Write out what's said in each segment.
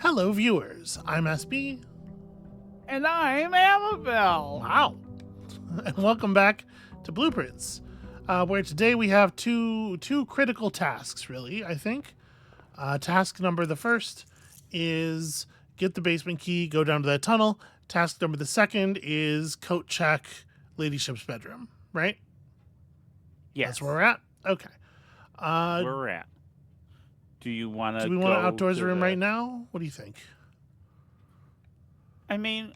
Hello, viewers. I'm SB. And I'm Amabel. Wow. And welcome back to Blueprints, where today we have two critical tasks, really, I think. Task number the first is get the basement key, go down to that tunnel. Task number the second is coat check Ladyship's bedroom, right? Yes. That's where we're at? Okay. Where we're at. Do you want to Do we want an outdoors room right now? What do you think? I mean,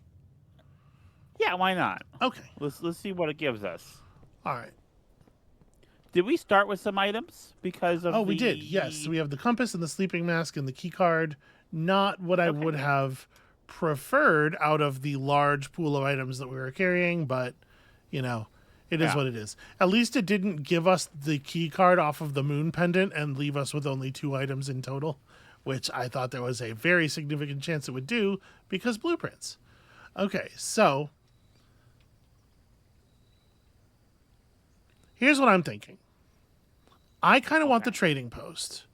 yeah, why not? Okay. Let's see what it gives us. All right. Did we start with some items because of we did. Yes. We have the compass and the sleeping mask and the key card. Not what I would have preferred out of the large pool of items that we were carrying, but, you know, it is what it is. At least it didn't give us the key card off of the moon pendant and leave us with only 2 items in total, which I thought there was a very significant chance it would do because blueprints. Okay, so here's what I'm thinking. I kind of want the trading post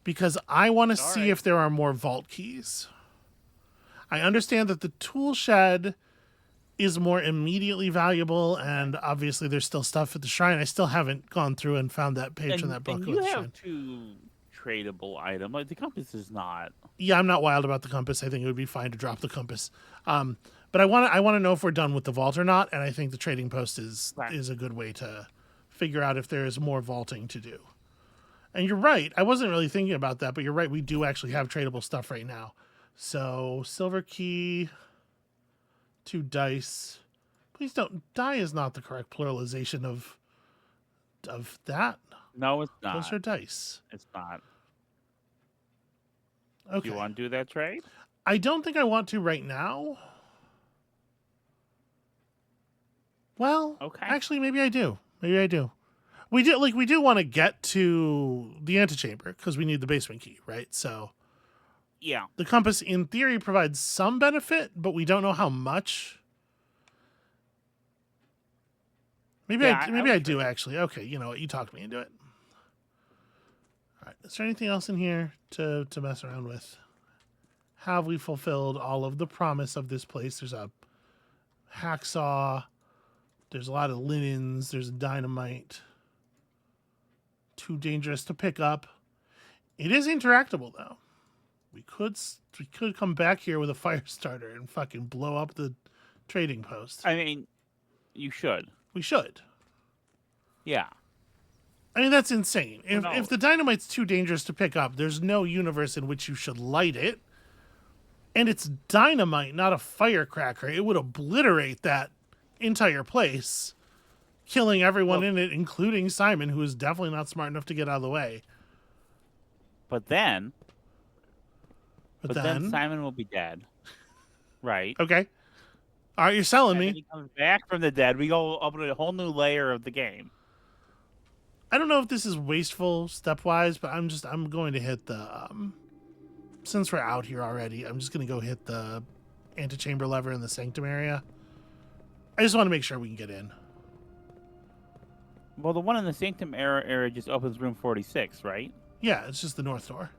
because I want to see if there are more vault keys. I understand that the tool shed is more immediately valuable, and obviously there's still stuff at the shrine. I still haven't gone through and found that page in that book. And you have 2 tradable items. Like, the compass is not. Yeah, I'm not wild about the compass. I think it would be fine to drop the compass. But I want to know if we're done with the vault or not, and I think the trading post is a good way to figure out if there is more vaulting to do. And you're right. I wasn't really thinking about that, but you're right. We do actually have tradable stuff right now. So silver key, 2 dice. Please don't. Die is not the correct pluralization of that. No, it's not. Those are dice. It's not. Okay. Do you want to do that trade? I don't think I want to right now. Well, actually, maybe I do. Maybe I do. We do want to get to the antechamber because we need the basement key, right? So yeah, the compass in theory provides some benefit, but we don't know how much. Maybe I do actually. Okay, you know what? You talked me into it. All right. Is there anything else in here to mess around with? Have we fulfilled all of the promise of this place? There's a hacksaw. There's a lot of linens. There's dynamite. Too dangerous to pick up. It is interactable though. We could come back here with a fire starter and fucking blow up the trading post. I mean, you should. We should. Yeah. I mean, that's insane. If the dynamite's too dangerous to pick up, there's no universe in which you should light it. And it's dynamite, not a firecracker. It would obliterate that entire place, killing everyone in it, including Simon, who is definitely not smart enough to get out of the way. But then Simon will be dead. Right. Okay. All right, you're selling me. When he comes back from the dead, we go open a whole new layer of the game. I don't know if this is wasteful stepwise, but I'm going to hit the since we're out here already, I'm just going to go hit the antechamber lever in the sanctum area. I just want to make sure we can get in. Well, the one in the sanctum area just opens room 46, right? Yeah, it's just the north door.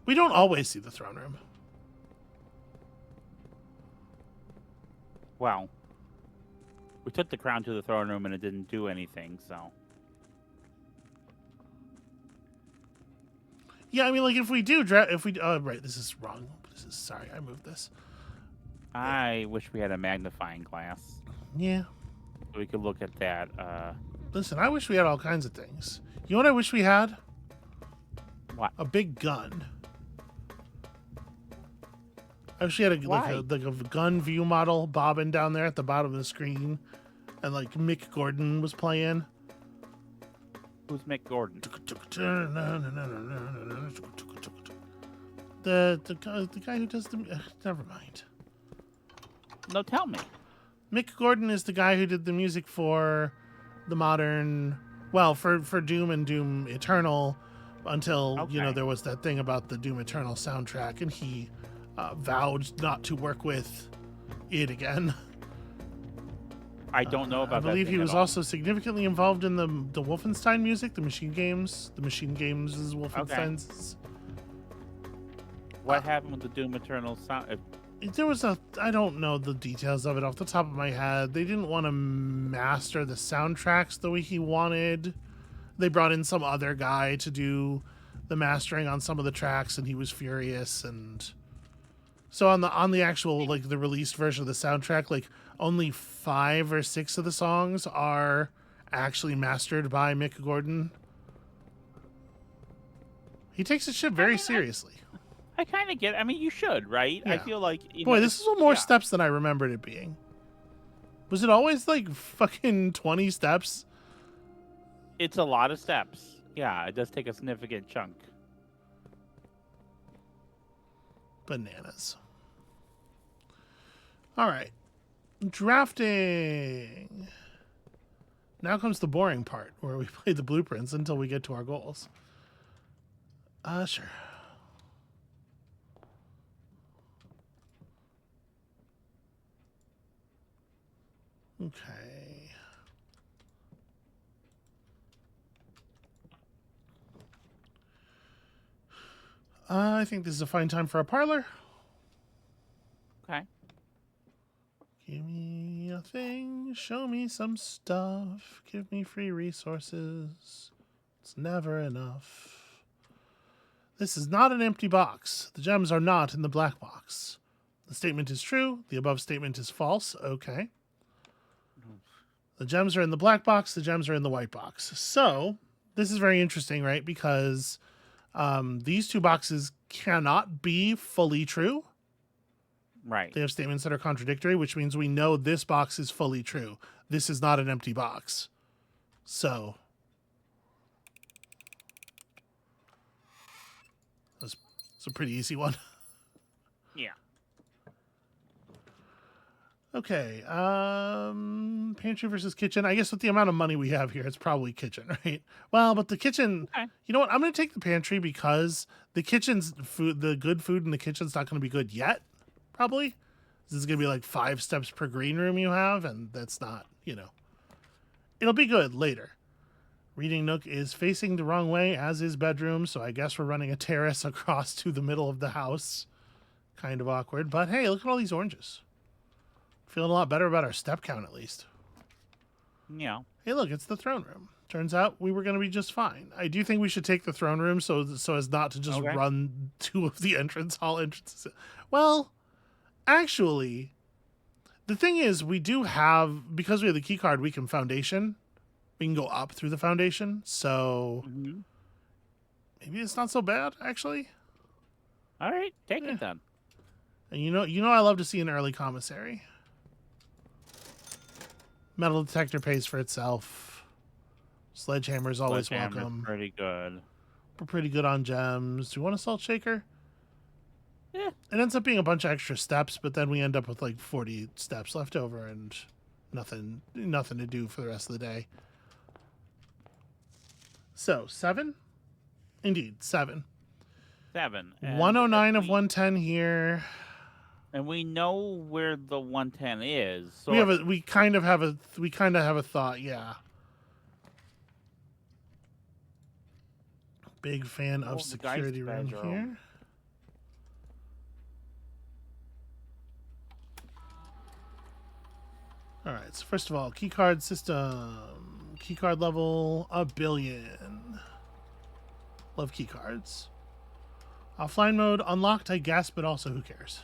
We don't always see the throne room. Well, we took the crown to the throne room and it didn't do anything, so. Yeah, I mean, like, if we oh, right, this is wrong. Sorry, I moved this. I wish we had a magnifying glass. Yeah. So we could look at that. Listen, I wish we had all kinds of things. You know what I wish we had? What? A big gun. I wish we had a gun view model bobbing down there at the bottom of the screen, and like Mick Gordon was playing. Who's Mick Gordon? The guy who does the. Never mind. No, tell me. Mick Gordon is the guy who did the music for the modern, well, for Doom and Doom Eternal, until there was that thing about the Doom Eternal soundtrack, and he vowed not to work with it again. I don't know about that. I believe he was also significantly involved in the Wolfenstein music, the Machine Games' Wolfenstein's. What happened with the Doom Eternal sound? There was I don't know the details of it off the top of my head. They didn't want to master the soundtracks the way he wanted. They brought in some other guy to do the mastering on some of the tracks, and he was furious. And so on the actual, like, the released version of the soundtrack, like, only 5 or 6 of the songs are actually mastered by Mick Gordon. He takes his shit very seriously. I kind of get it. I mean, you should, right? Yeah. I feel like... Boy, this is more steps than I remembered it being. Was it always, like, fucking 20 steps? It's a lot of steps. Yeah, it does take a significant chunk. Bananas. All right. Drafting. Now comes the boring part, where we play the blueprints until we get to our goals. Sure. Okay. I think this is a fine time for a parlor. Okay. Give me a thing, show me some stuff, give me free resources. It's never enough. This is not an empty box. The gems are not in the black box. The statement is true. The above statement is false. Okay. The gems are in the black box. The gems are in the white box. So this is very interesting, right? Because these two boxes cannot be fully true. Right. They have statements that are contradictory, which means we know this box is fully true. This is not an empty box. So it's a pretty easy one. Yeah. Okay. Pantry versus kitchen. I guess with the amount of money we have here, it's probably kitchen, right? Well, but the kitchen, Okay. You know what? I'm going to take the pantry because the kitchen's food, the good food in the kitchen's not going to be good yet. Probably. This is going to be like 5 steps per green room you have, and that's not, it'll be good later. Reading nook is facing the wrong way, as is bedroom, so I guess we're running a terrace across to the middle of the house. Kind of awkward, but hey, look at all these oranges. Feeling a lot better about our step count, at least. Yeah. Hey, look, it's the throne room. Turns out we were going to be just fine. I do think we should take the throne room so as not to just run 2 of the entrance hall entrances. Well, actually, the thing is, we do have, because we have the key card, we can foundation. We can go up through the foundation, so maybe it's not so bad, actually. All right, take it then. And you know, I love to see an early commissary. Metal detector pays for itself. Sledgehammer is always welcome. Pretty good. We're pretty good on gems. Do you want a salt shaker? Yeah. It ends up being a bunch of extra steps, but then we end up with like 40 steps left over and nothing to do for the rest of the day. So 7? Indeed, 7. 7. 109 of 110 here. And we know where the 110 is. So We kind of have a thought, yeah. Big fan of security room here. All right, so first of all, keycard system. Keycard level, 1 billion. Love keycards. Offline mode unlocked, I guess, but also who cares?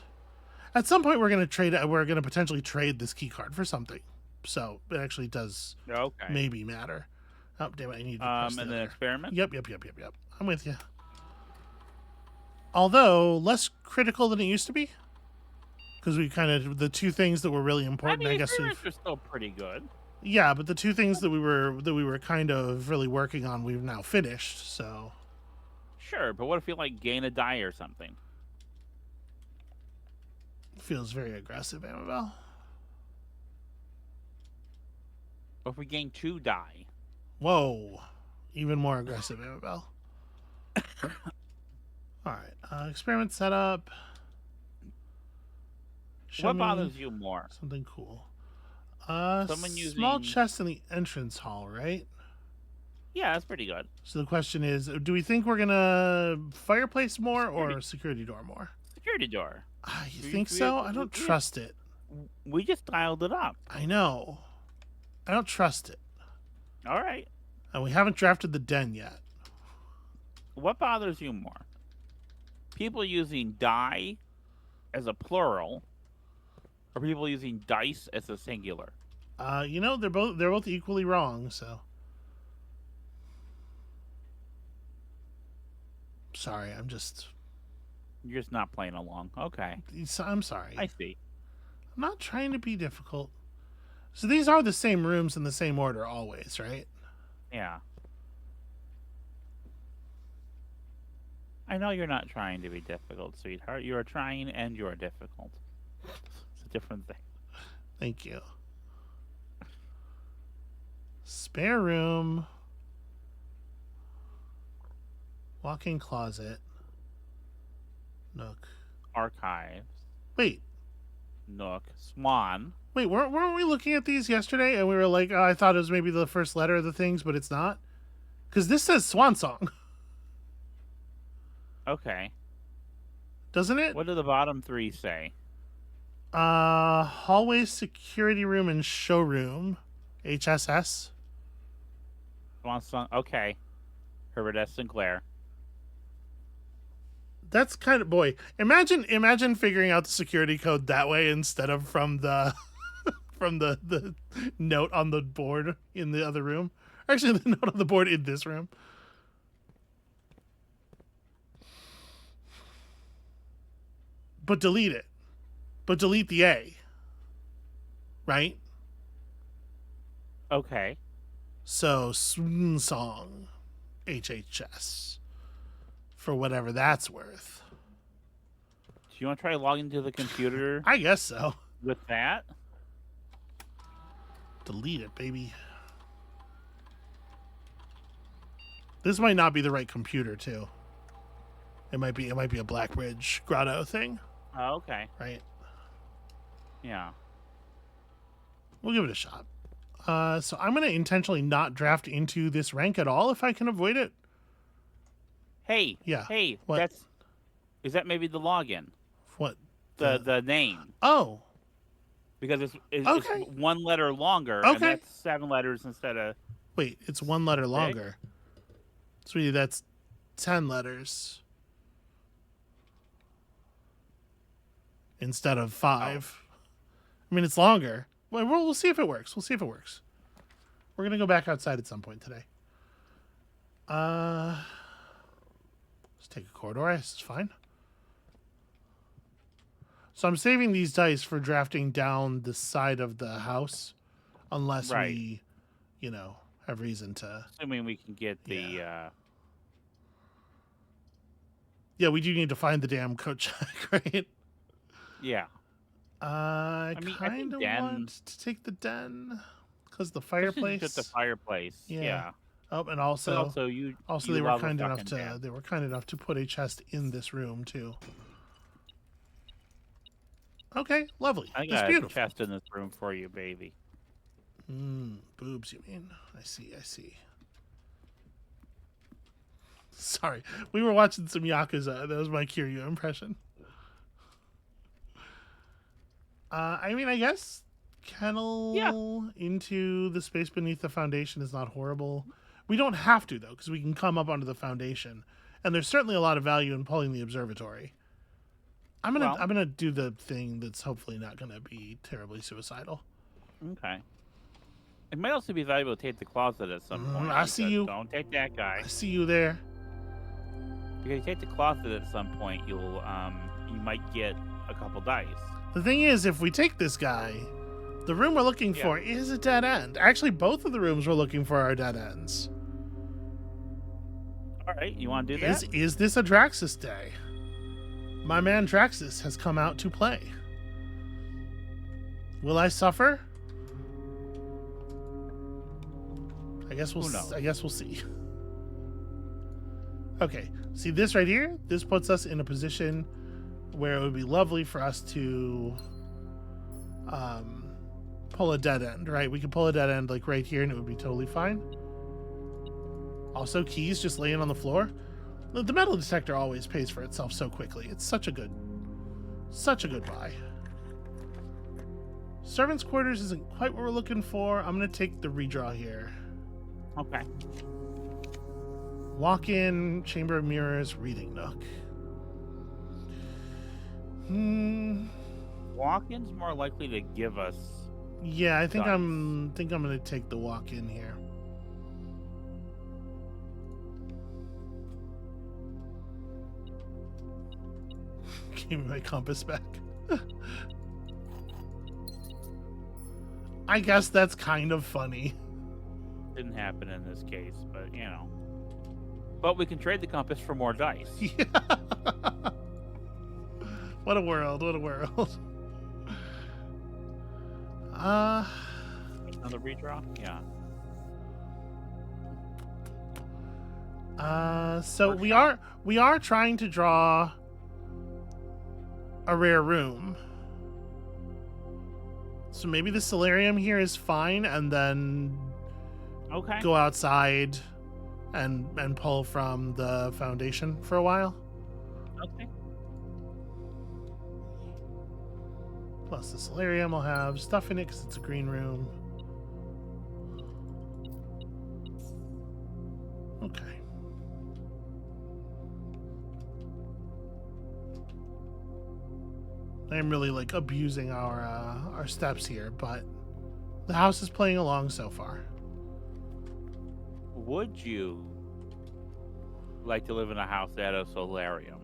At some point, we're gonna potentially trade this keycard for something. So it actually does maybe matter. Oh, damn it, I need to press and then experiment? Yep. I'm with you. Although less critical than it used to be. Because we the 2 things that were really important, I guess are still pretty good. Yeah, but the 2 things that we were kind of really working on, we've now finished, so. Sure, but what if you gain a die or something? Feels very aggressive, Amabel. What if we gain 2 die? Whoa. Even more aggressive, Amabel. Alright, experiment setup. What bothers you more? Something cool. Someone using... Small chest in the entrance hall, right? Yeah, that's pretty good. So the question is, do we think we're gonna fireplace more Security. or security door more? Security door. You We, think we, so? we, I don't we, trust it. we just dialed it up. I know. I don't trust it. All right. And we haven't drafted the den yet. What bothers you more? People using die as a plural, or people using dice as a singular? They're both equally wrong, so. Sorry, You're just not playing along. Okay. I'm sorry. I see. I'm not trying to be difficult. So these are the same rooms in the same order always, right? Yeah. I know you're not trying to be difficult, sweetheart. You are trying and you're difficult. It's a different thing. Thank you. Spare room. Walk-in closet. Nook. Archives. Wait. Nook. Swan. Wait, weren't we looking at these yesterday and we were like, oh, I thought it was maybe the first letter of the things, but it's not? Because this says Swan Song. Okay. Doesn't it? What do the bottom three say? Hallway, security room, and showroom. HSS. Swan Song. Okay. Herbert S. Sinclair. That's kind of, boy, imagine figuring out the security code that way instead of from the from the note on the board in the other room. Actually, the note on the board in this room. But delete it. But delete the A. Right? Okay. So, Swan Song. HHS. For whatever that's worth. Do you want to try logging into the computer I guess so. with that? Delete it, baby. This might not be the right computer, too. It might be a Blackbridge Grotto thing, Oh, okay. right? Yeah. We'll give it a shot. So I'm going to intentionally not draft into this rank at all if I can avoid it. Hey. Yeah. Hey. What? Is that maybe the login? What? The name. Oh. Because it's Okay. one letter longer. Okay. And that's 7 letters instead of. Wait, it's one letter longer. Sweetie, that's 10 letters. Instead of 5. Oh. I mean, it's longer. Well, we'll see if it works. We're going to go back outside at some point today. Let's take a corridor. It's fine. So I'm saving these dice for drafting down the side of the house. Unless we, have reason to. Assuming we can get the. Yeah, we do need to find the damn coat check, right? Yeah. I think kind of den- want to take the den because the fireplace. Just the fireplace. Yeah. Oh, and also you they were love a kind enough fucking to den. they were kind enough to put a chest in this room too. Okay, lovely. I That's got a beautiful. chest in this room for you, baby. Boobs, you mean? I see. Sorry, we were watching some Yakuza. That was my Kiryu impression. I mean, I guess kennel into the space beneath the foundation is not horrible. We don't have to, though, because we can come up onto the foundation. And there's certainly a lot of value in pulling the observatory. I'm gonna do the thing that's hopefully not gonna be terribly suicidal. Okay. It might also be valuable to take the closet at some point. I see you. Don't take that guy. I see you there. Because you take the closet at some point, you might get a couple dice. The thing is, if we take this guy, the room we're looking for is a dead end. Actually, both of the rooms we're looking for are dead ends. All right, you want to do that? Is this a Draxus day? My man Draxus has come out to play. Will I suffer? I guess we'll see. Okay, see this right here? This puts us in a position where it would be lovely for us to pull a dead end, right? We could pull a dead end like right here and it would be totally fine. Also, keys just laying on the floor. The metal detector always pays for itself so quickly. It's such a good buy. Servants' quarters isn't quite what we're looking for. I'm going to take the redraw here. Okay. Walk-in, chamber of mirrors, reading nook. Walk-in's more likely to give us. Yeah, I think dice. I'm going to take the walk-in here. Give me my compass back. I guess that's kind of funny. Didn't happen in this case, but you know. But we can trade the compass for more dice. Yeah. What a world! What a world! Another redraw? Yeah. So we are trying to draw a rare room. So maybe the solarium here is fine, and then Okay. go outside and pull from the foundation for a while. Okay. Plus the solarium will have stuff in it because it's a green room. Okay. I'm really like abusing our steps here, but the house is playing along so far. Would you like to live in a house that has a solarium?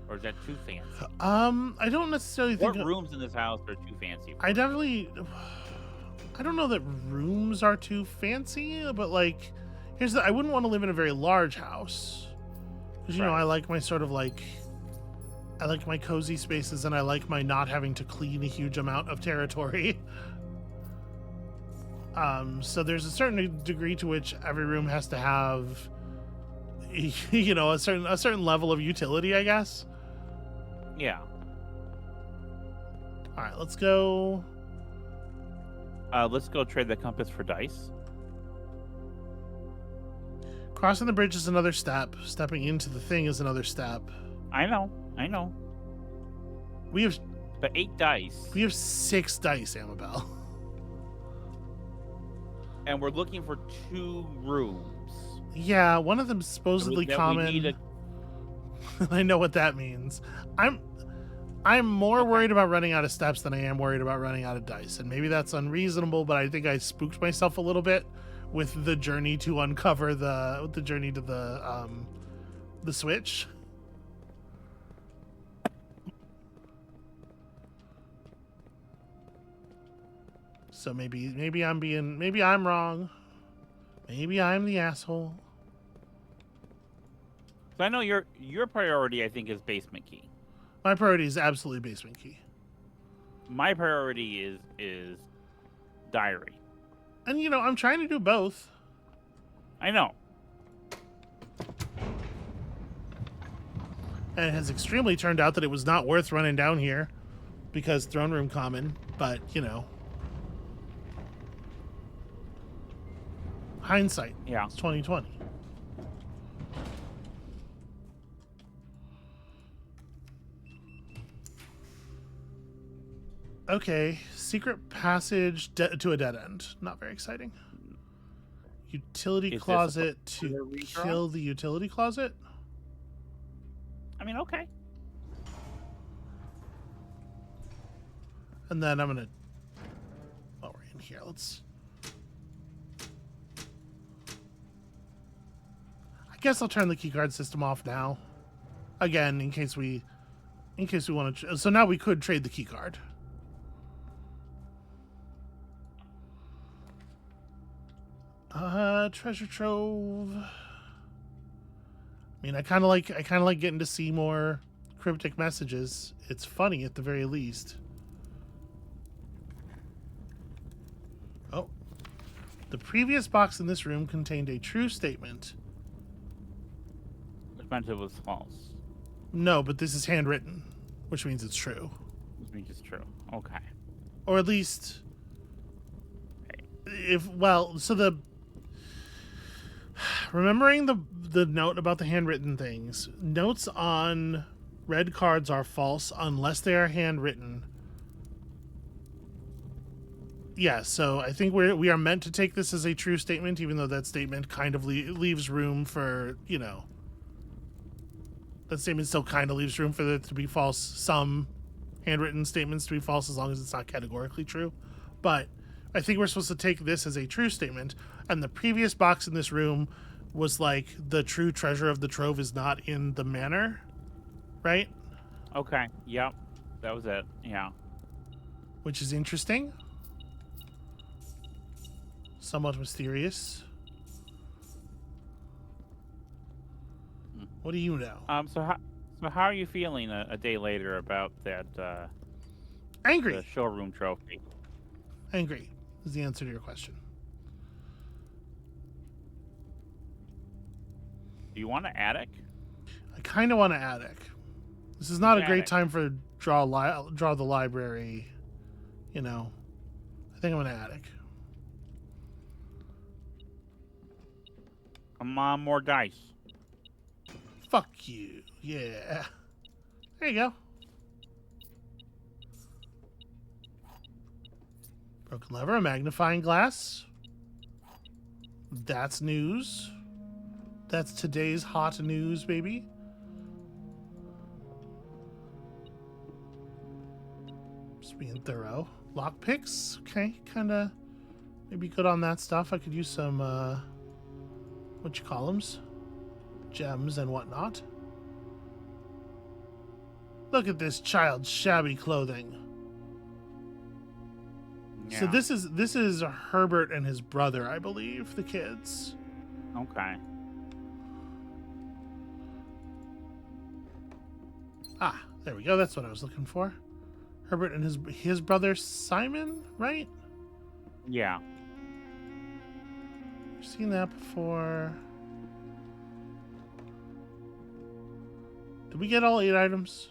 Or is that too fancy? I don't necessarily think What rooms in this house are too fancy for I you? don't know that rooms are too fancy, but like I wouldn't want to live in a very large house. Because Right. I like my sort of like I like my cozy spaces, and I like my not having to clean a huge amount of territory. So there's a certain degree to which every room has to have, a certain level of utility, I guess. Yeah. All right, let's go. Let's go trade the compass for dice. Crossing the bridge is another step. Stepping into the thing is another step. I know. We have But 8 dice. 6 dice, Amabel. And we're looking for 2 rooms. Yeah, one of them's supposedly That we common. need I know what that means. I'm more worried about running out of steps than I am worried about running out of dice. And maybe that's unreasonable, but I think I spooked myself a little bit with the journey to uncover the journey to the switch. So maybe I'm wrong. Maybe I'm the asshole. So I know your priority, I think, is basement key. My priority is absolutely basement key. My priority is diary. And I'm trying to do both. I know. And it has extremely turned out that it was not worth running down here because throne room common, but hindsight. Yeah. It's 2020. Okay, secret passage to a dead end. Not very exciting. Utility Is this closet a to redraw? kill the utility closet. I mean, okay. And then I'm gonna. While we're in here, I guess I'll turn the keycard system off now. Again, in case we want to. So now we could trade the keycard. Treasure trove. I mean, I kind of like getting to see more cryptic messages. It's funny at the very least. Oh. The previous box in this room contained a true statement. Which meant it was false. No, but this is handwritten, which means it's true. Which means it's true. Okay. Or at least remembering the note about the handwritten things. Notes on red cards are false unless they are handwritten. Yeah, so I think we are meant to take this as a true statement, even though that statement kind of leaves room for, you know, that statement still kind of leaves room for it to be false. Some handwritten statements to be false as long as it's not categorically true. But I think we're supposed to take this as a true statement. And the previous box in this room was like, the true treasure of the trove is not in the manor, right? Okay, yep. That was it, yeah. Which is interesting. Somewhat mysterious. What do you know? So how are you feeling a day later about that Angry. the showroom trophy? Angry is the answer to your question. Do you want an attic? I kind of want an attic. This is not a great Attic. time for draw the library, you know. I think I'm an attic. Come on, more dice. Fuck you. Yeah. There you go. Broken lever, a magnifying glass. That's news. That's today's hot news, baby. Just being thorough. Lockpicks. Okay, kind of maybe good on that stuff. I could use some, what you call them? Gems and whatnot. Look at this child's shabby clothing. Yeah. So this is Herbert and his brother, I believe, the kids. Okay. Ah, there we go. That's what I was looking for. Herbert and his brother Simon, right? Yeah. I've seen that before. Did we get all 8 items?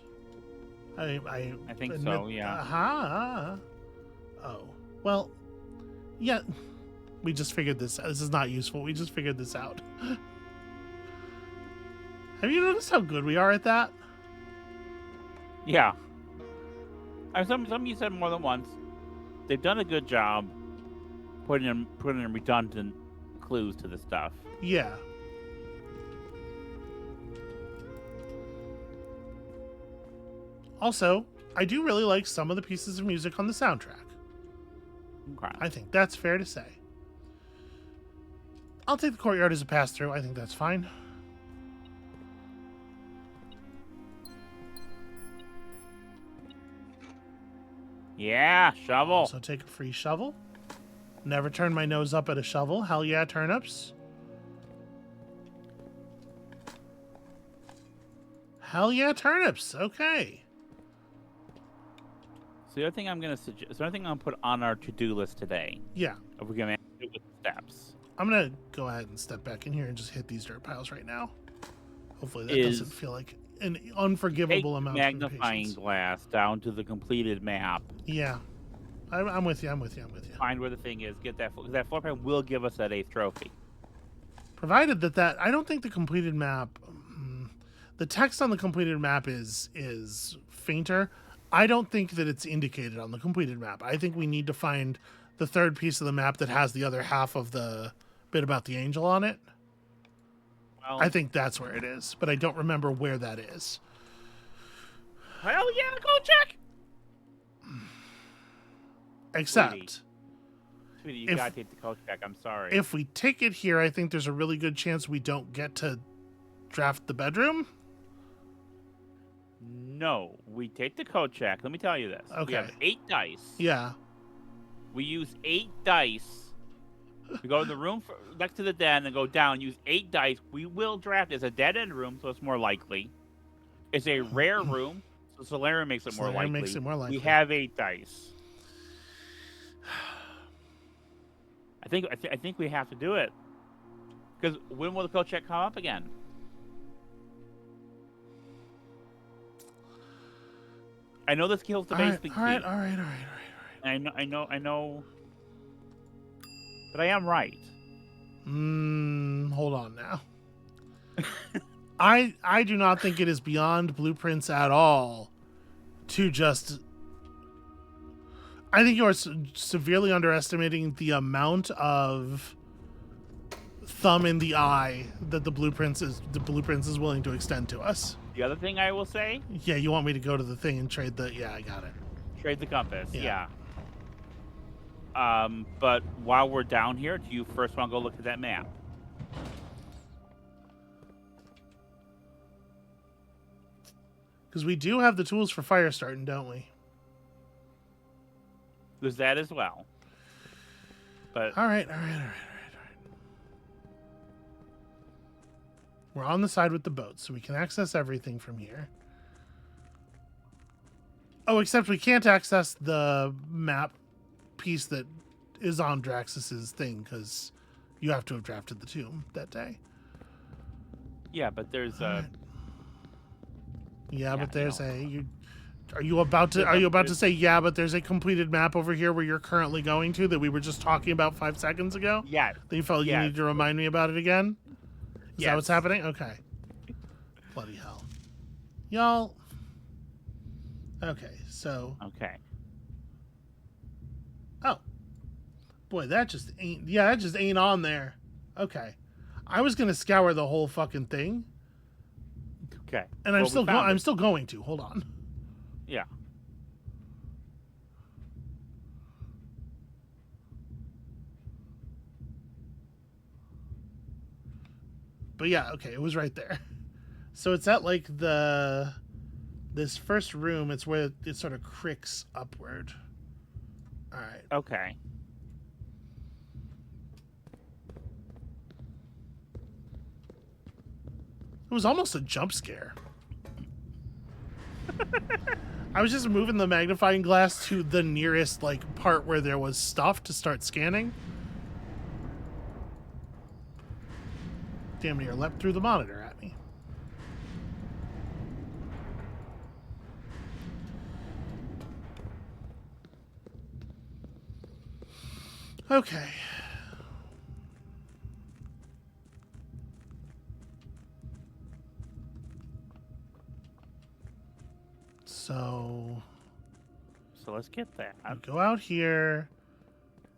I think admit, so, yeah. Aha. Oh. Well, yeah. We just figured this out. This is not useful. We just figured this out. Have you noticed how good we are at that? Yeah. Some of you said more than once. They've done a good job putting in redundant clues to the stuff. Yeah. Also, I do really like some of the pieces of music on the soundtrack. Okay. I think that's fair to say. I'll take the courtyard as a pass-through. I think that's fine. Yeah, shovel. Also take a free shovel. Never turn my nose up at a shovel. Hell yeah, turnips. Hell yeah, turnips. Okay. So the other thing I'm gonna suggest, the other thing I'm gonna put on our to-do list today, Yeah. if we're gonna do it with steps, I'm going to go ahead and step back in here and just hit these dirt piles right now. Hopefully that Is doesn't feel like an unforgivable take amount magnifying of impatience. glass down to the completed map. Yeah. I'm with you. I'm with you. I'm with you. Find where the thing is. Get that. That floor plan will give us that 8th trophy. Provided that I don't think the completed map, the text on the completed map is fainter. I don't think that it's indicated on the completed map. I think we need to find the third piece of the map that has the other half of the bit about the angel on it. Well, I think that's where it is, but I don't remember where that is. hell yeah, go check. Except, Sweetie, you if- gotta take the coach check. I'm sorry. if we take it here, I think there's a really good chance we don't get to draft the bedroom. No, we take the code check. Let me tell you this. We have Okay. 8 dice. Yeah. We use 8 dice. We go in the room next to the den and go down. Use 8 dice. We will draft. It's a dead end room, so it's more likely. It's a rare room, so Solarium makes it more Solarium likely. makes it more likely. We have 8 dice. I think we have to do it. Because when will the code check come up again? I know this kills the basement key. All right. I know. But I am right. Hold on now. I do not think it is beyond blueprints at all to just... I think you are severely underestimating the amount of thumb in the eye that the blueprints is willing to extend to us. The other thing I will say... Yeah, you want me to go to the thing and trade the... Yeah, I got it. Trade the compass, yeah. But while we're down here, do you first want to go look at that map? Because we do have the tools for fire starting, don't we? There's that as well. But All right. We're on the side with the boat, so we can access everything from here. Oh, except we can't access the map piece that is on Draxus's thing, because you have to have drafted the tomb that day. yeah, but there's Right. Yeah, but there's no. Are you about to say yeah, but there's a completed map over here where you're currently going to that we were just talking about 5 seconds ago? Yeah. That you felt you needed to remind me about it again? Is that what's happening? Okay. Bloody hell. Y'all. Okay, so... Okay. Oh. Boy, that just ain't... Yeah, that just ain't on there. Okay. I was going to scour the whole fucking thing. Okay. And I'm still going to. Hold on. Yeah. But yeah, okay, it was right there. So it's at like this first room, it's where it sort of cricks upward. All right. Okay. It was almost a jump scare. I was just moving the magnifying glass to the nearest like part where there was stuff to start scanning. Damn near leapt through the monitor at me. Okay. So let's get that. we go out here.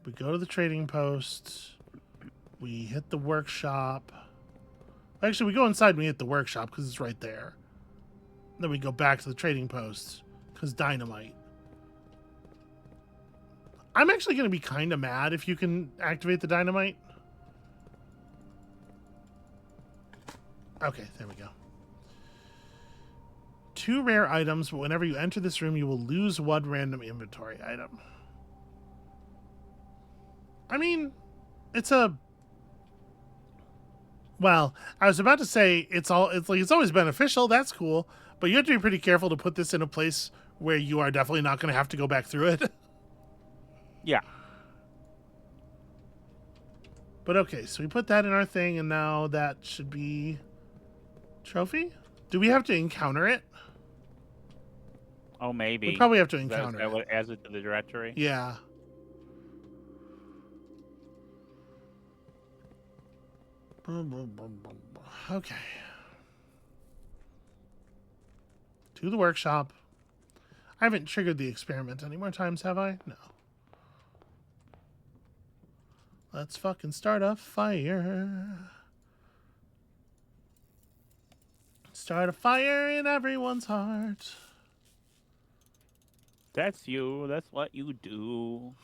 We go to the trading post. We hit the workshop. Actually, we go inside and we hit the workshop because it's right there. Then we go back to the trading post because dynamite. I'm actually going to be kind of mad if you can activate the dynamite. Okay, there we go. 2 rare items, but whenever you enter this room, you will lose 1 random inventory item. I mean, it's a... Well, I was about to say it's always beneficial. That's cool, but you have to be pretty careful to put this in a place where you are definitely not going to have to go back through it. Yeah. But okay, so we put that in our thing, and now that should be trophy. Do we have to encounter it? Oh, maybe. We probably have to encounter that it. what adds it to the directory? Yeah. Okay. To the workshop. I haven't triggered the experiment any more times, have I? No. Let's fucking start a fire. Start a fire in everyone's heart. That's you. That's what you do.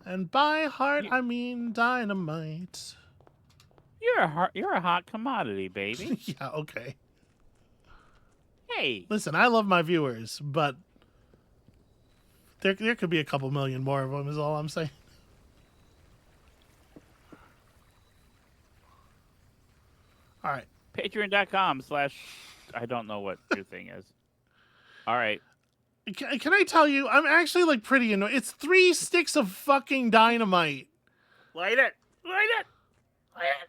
And by heart, I mean dynamite. You're a hot commodity, baby. Yeah, okay. Hey. Listen, I love my viewers, but there could be a couple million more of them is all I'm saying. All right. Patreon.com/ I don't know what your thing is. All right. Can I tell you, I'm actually like pretty annoyed. It's 3 sticks of fucking dynamite. Light it. Light it. Light it.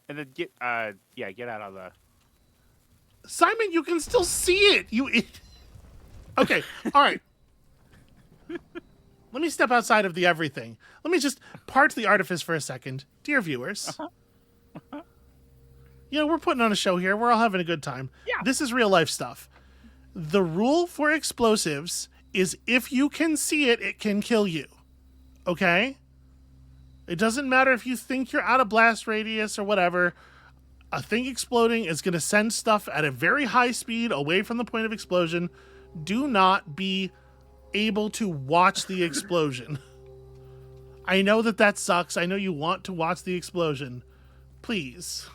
And then get out of the... Simon, you can still see it. Okay. All right. let me step outside of the everything. Let me just part the artifice for a second. Dear viewers, we're putting on a show here. We're all having a good time. Yeah. This is real life stuff. The rule for explosives is if you can see it, it can kill you. Okay? It doesn't matter if you think you're out of blast radius or whatever. A thing exploding is going to send stuff at a very high speed away from the point of explosion. Do not be able to watch the explosion. I know that sucks. I know you want to watch the explosion. Please.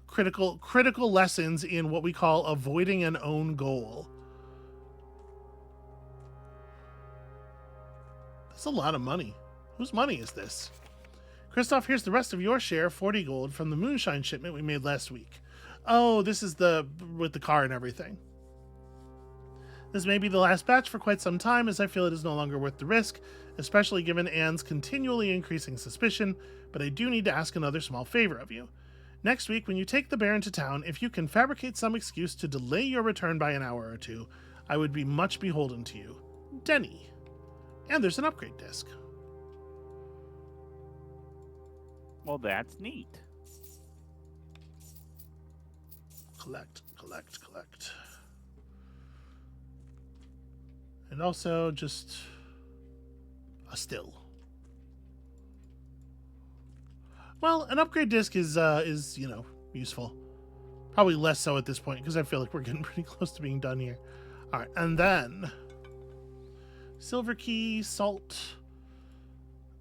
Critical lessons in what we call avoiding an own goal. That's a lot of money. Whose money is this? Christoph, here's the rest of your share, 40 gold, from the moonshine shipment we made last week. Oh, this is with the car and everything. This may be the last batch for quite some time, as I feel it is no longer worth the risk, especially given Anne's continually increasing suspicion, but I do need to ask another small favor of you. Next week, when you take the Baron to town, if you can fabricate some excuse to delay your return by an hour or two, I would be much beholden to you. Denny. And there's an upgrade disc. Well, that's neat. Collect. And also just a still. Well, an upgrade disc is useful. Probably less so at this point because I feel like we're getting pretty close to being done here. All right, and then silver key, salt,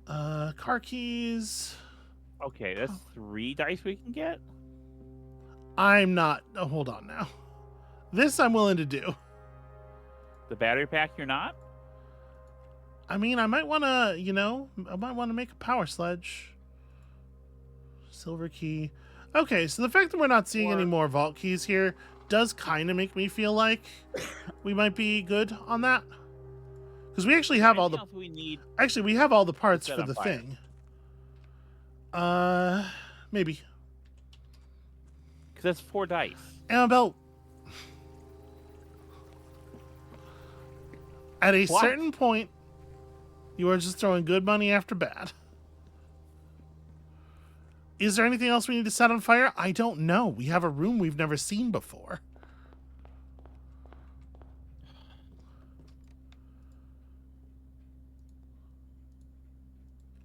car keys. Okay, that's 3 dice we can get? I'm not. Oh, hold on now. This I'm willing to do. The battery pack you're not? I mean, I might want to make a power sledge. Silver key. Okay, so the fact that we're not seeing any more vault keys here does kind of make me feel like we might be good on that. Because we actually have all the... we need actually, we have all the parts for the thing. Maybe. Because that's 4 dice. Amabel. At a certain point, you are just throwing good money after bad. Is there anything else we need to set on fire? I don't know. We have a room we've never seen before.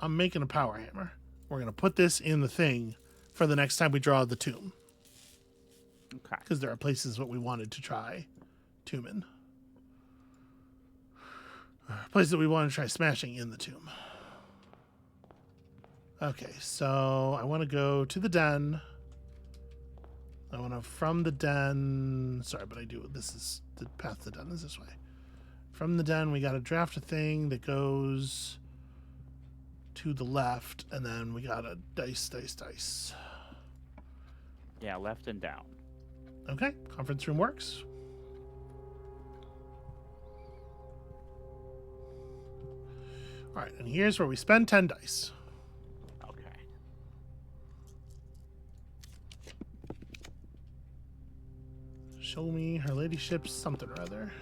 I'm making a power hammer. We're going to put this in the thing for the next time we draw the tomb. Okay. Because there are places what we wanted to try tomb. Places that we want to try smashing in the tomb. Okay, so I want to go to the den. I want to, from the den... Sorry, but this is the path to the den is this way. From the den, we got to draft a thing that goes to the left, and then we got to dice. Yeah, left and down. Okay, conference room works. All right, and here's where we spend 10 dice. Okay. Show me her ladyship something or other.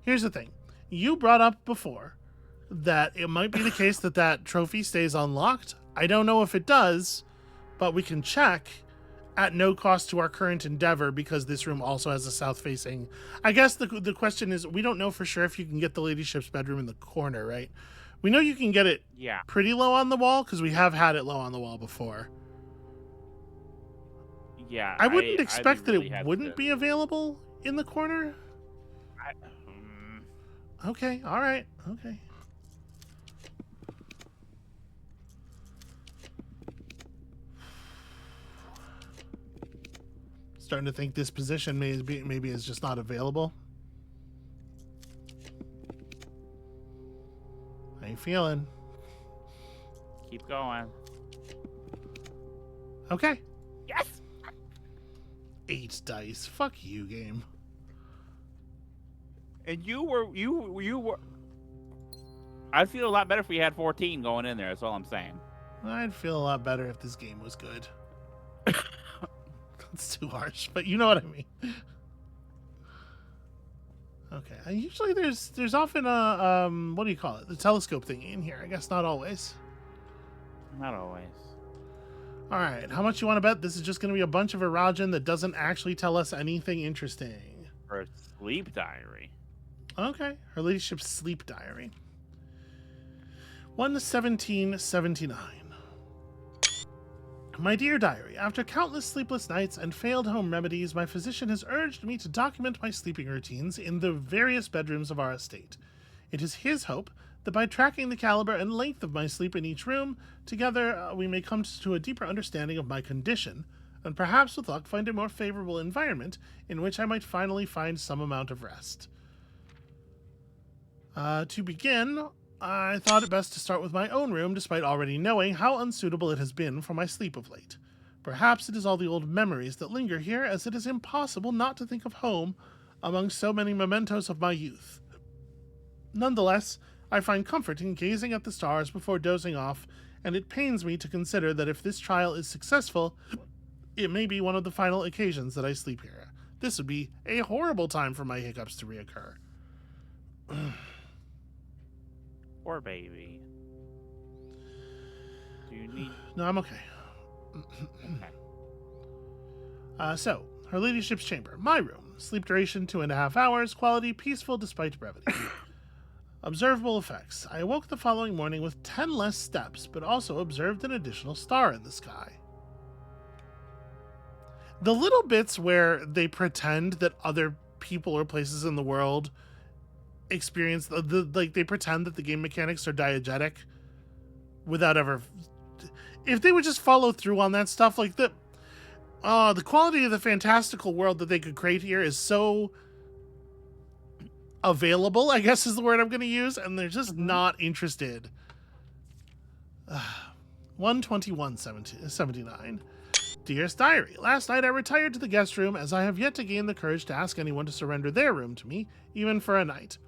Here's the thing. You brought up before that it might be the case that trophy stays unlocked. I don't know if it does, but we can check at no cost to our current endeavor because this room also has a south-facing... I guess the question is, we don't know for sure if you can get the ladyship's bedroom in the corner, right? We know you can get it pretty low on the wall because we have had it low on the wall before. Yeah, I wouldn't expect that it wouldn't be available in the corner. Okay, all right, okay. Starting to think this position maybe is just not available. How you feeling? Keep going. Okay. Yes. 8 dice. Fuck you, game. And you were. I'd feel a lot better if we had 14 going in there. That's all I'm saying. I'd feel a lot better if this game was good. It's too harsh, but you know what I mean. Okay. Usually there's often a what do you call it? The telescope thingy in here. I guess not always. Not always. All right. How much you want to bet this is just going to be a bunch of erogen that doesn't actually tell us anything interesting? For a sleep diary. Okay. Her ladyship's sleep diary. 1/17/79. My dear diary, after countless sleepless nights and failed home remedies, my physician has urged me to document my sleeping routines in the various bedrooms of our estate. It is his hope that by tracking the caliber and length of my sleep in each room, together we may come to a deeper understanding of my condition, and perhaps with luck find a more favorable environment in which I might finally find some amount of rest. To begin, I thought it best to start with my own room, despite already knowing how unsuitable it has been for my sleep of late. Perhaps it is all the old memories that linger here, as it is impossible not to think of home among so many mementos of my youth. Nonetheless, I find comfort in gazing at the stars before dozing off, and it pains me to consider that if this trial is successful, it may be one of the final occasions that I sleep here. This would be a horrible time for my hiccups to reoccur. Poor baby. Do you need... No, I'm okay. So, her ladyship's chamber. My room. Sleep duration 2.5 hours. Quality peaceful despite brevity. Observable effects. I awoke the following morning with 10 less steps, but also observed an additional star in the sky. The little bits where they pretend that other people or places in the world experience like they pretend that the game mechanics are diegetic without ever, if they would just follow through on that stuff, like the quality of the fantastical world that they could create here is so available, I guess is the word I'm going to use, and they're just not interested. 1/21/79. Dearest Diary, last night I retired to the guest room as I have yet to gain the courage to ask anyone to surrender their room to me, even for a night.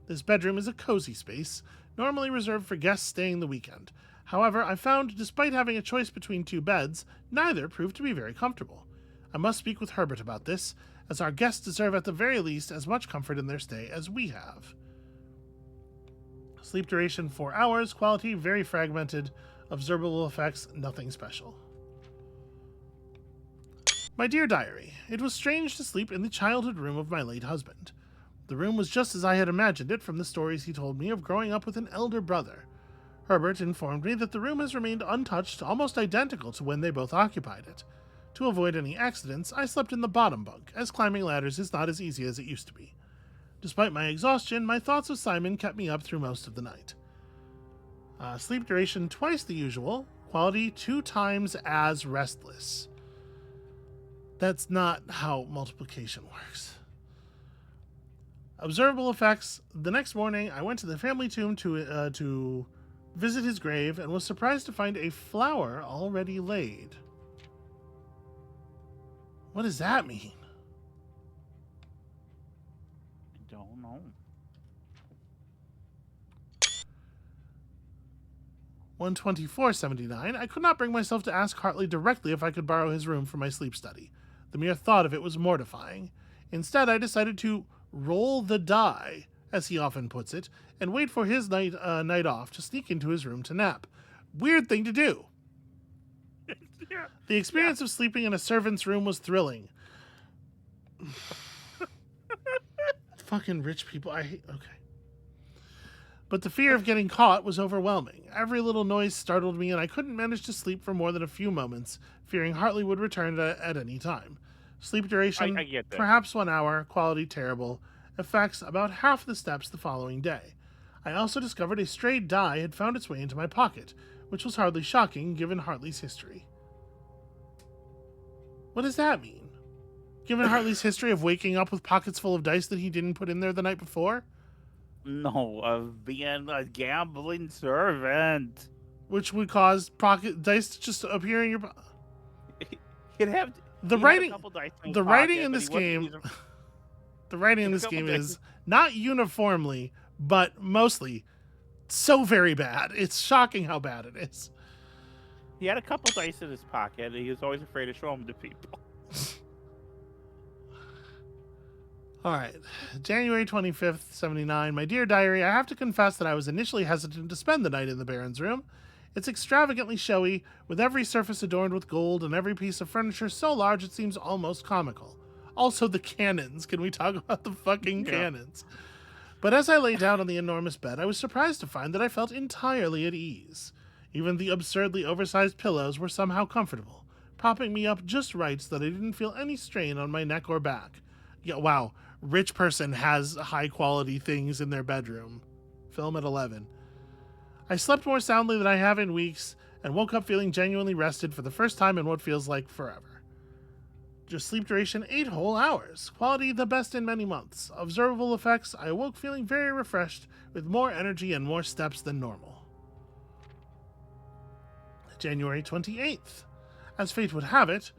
This bedroom is a cozy space, normally reserved for guests staying the weekend. However, I found, despite having a choice between two beds, neither proved to be very comfortable. I must speak with Herbert about this, as our guests deserve at the very least as much comfort in their stay as we have. Sleep duration 4 hours, quality very fragmented, observable effects nothing special. My dear diary, it was strange to sleep in the childhood room of my late husband. The room was just as I had imagined it from the stories he told me of growing up with an elder brother. Herbert informed me that the room has remained untouched, almost identical to when they both occupied it. To avoid any accidents, I slept in the bottom bunk, as climbing ladders is not as easy as it used to be. Despite my exhaustion, my thoughts of Simon kept me up through most of the night. Sleep duration twice the usual, quality 2 times as restless. That's not how multiplication works. Observable effects. The next morning, I went to the family tomb to visit his grave and was surprised to find a flower already laid. What does that mean? I don't know. 1/24/79. I could not bring myself to ask Hartley directly if I could borrow his room for my sleep study. The mere thought of it was mortifying. Instead, I decided to roll the die, as he often puts it, and wait for his night off to sneak into his room to nap. Weird thing to do. The experience of sleeping in a servant's room was thrilling. Fucking rich people. I hate. Okay. But the fear of getting caught was overwhelming. Every little noise startled me, and I couldn't manage to sleep for more than a few moments, fearing Hartley would return at any time. Sleep duration, I get that. perhaps 1 hour, quality terrible, effects about half the steps the following day. I also discovered a stray die had found its way into my pocket, which was hardly shocking given Hartley's history. What does that mean? Given Hartley's history of waking up with pockets full of dice that he didn't put in there the night before? No, of being a gambling servant. Which would cause pocket dice to just appear in your... He'd have to, The he writing, had a couple dice in his the writing pocket, in but this he wouldn't game, use them. the writing in He had a this couple game dice. is not uniformly, but mostly so very bad. It's shocking how bad it is. He had a couple dice in his pocket, and he was always afraid to show them to people. All right. January 25th, 79. My dear diary, I have to confess that I was initially hesitant to spend the night in the Baron's room. It's extravagantly showy, with every surface adorned with gold and every piece of furniture so large it seems almost comical. Also, the cannons. Can we talk about the fucking cannons? But as I lay down on the enormous bed, I was surprised to find that I felt entirely at ease. Even the absurdly oversized pillows were somehow comfortable, propping me up just right so that I didn't feel any strain on my neck or back. Yeah, wow. Rich person has high quality things in their bedroom. Film at 11. I slept more soundly than I have in weeks and woke up feeling genuinely rested for the first time in what feels like forever. Just sleep duration 8 whole hours. Quality the best in many months. Observable effects, I awoke feeling very refreshed with more energy and more steps than normal. January 28th. As fate would have it,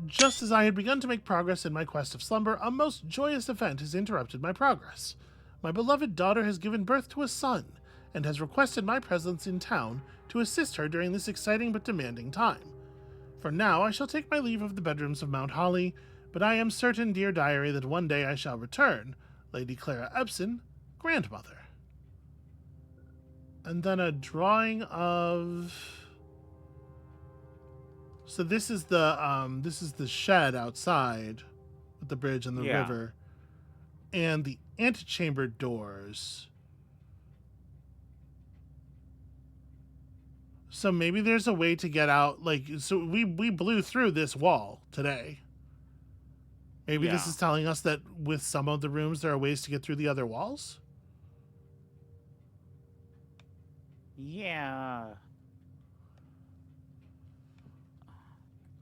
just as I had begun to make progress in my quest of slumber, a most joyous event has interrupted my progress. My beloved daughter has given birth to a son, and has requested my presence in town to assist her during this exciting but demanding time. For now, I shall take my leave of the bedrooms of Mount Holly, but I am certain, dear diary, that one day I shall return, Lady Clara Epson, grandmother. And then a drawing of... So this is the shed outside with the bridge and the river, and the antechamber doors. So maybe there's a way to get out. Like, so we blew through this wall today. Maybe this is telling us that with some of the rooms there are ways to get through the other walls. Yeah.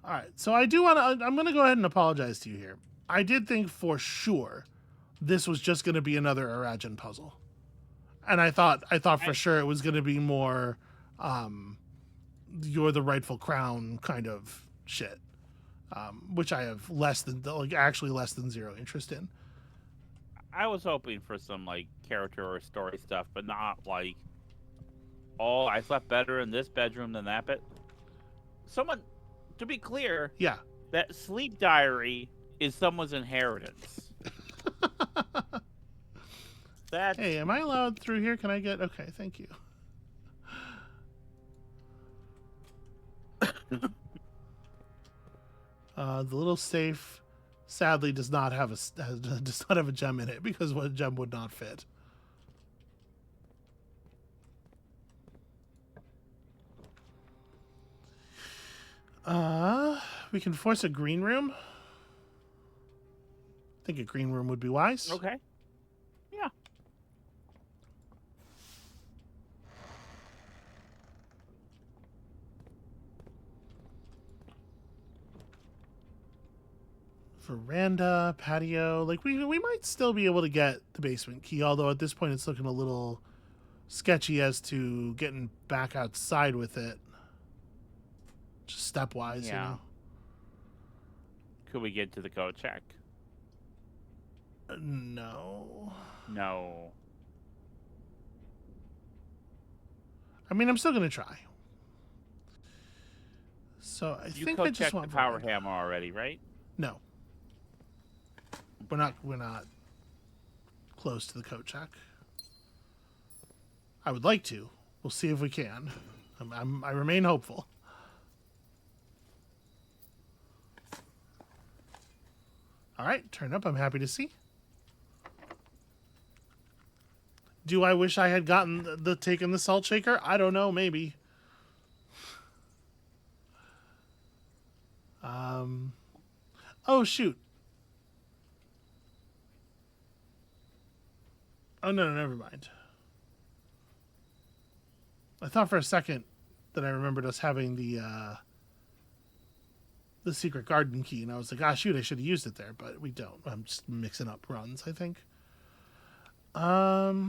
All right, so I'm going to go ahead and apologize to you here. I did think for sure this was just going to be another Arajan puzzle. And I thought for sure it was going to be more you're the rightful crown kind of shit. Which I have less than zero interest in. I was hoping for some like character or story stuff, but not like, oh, I slept better in this bedroom than that. But someone, to be clear, that sleep diary is someone's inheritance. Hey, am I allowed through here? Can I get... Okay, thank you. The little safe, sadly, does not have a gem in it because what gem would not fit. We can force a green room. I think a green room would be wise. Okay. Yeah. Veranda, patio. Like, we might still be able to get the basement key, although at this point it's looking a little sketchy as to getting back outside with it. Just stepwise, you know. Could we get to the code check? No. No. I mean, I'm still gonna try. So I think I just want the power hammer already, right? No. We're not close to the code check. I would like to. We'll see if we can. I remain hopeful. All right, turn up. I'm happy to see. Do I wish I had gotten taken the salt shaker? I don't know. Maybe. Oh shoot. Oh no, never mind. I thought for a second that I remembered us having the secret garden key, and I was like, ah, shoot, I should have used it there, but we don't. I'm just mixing up runs, I think. I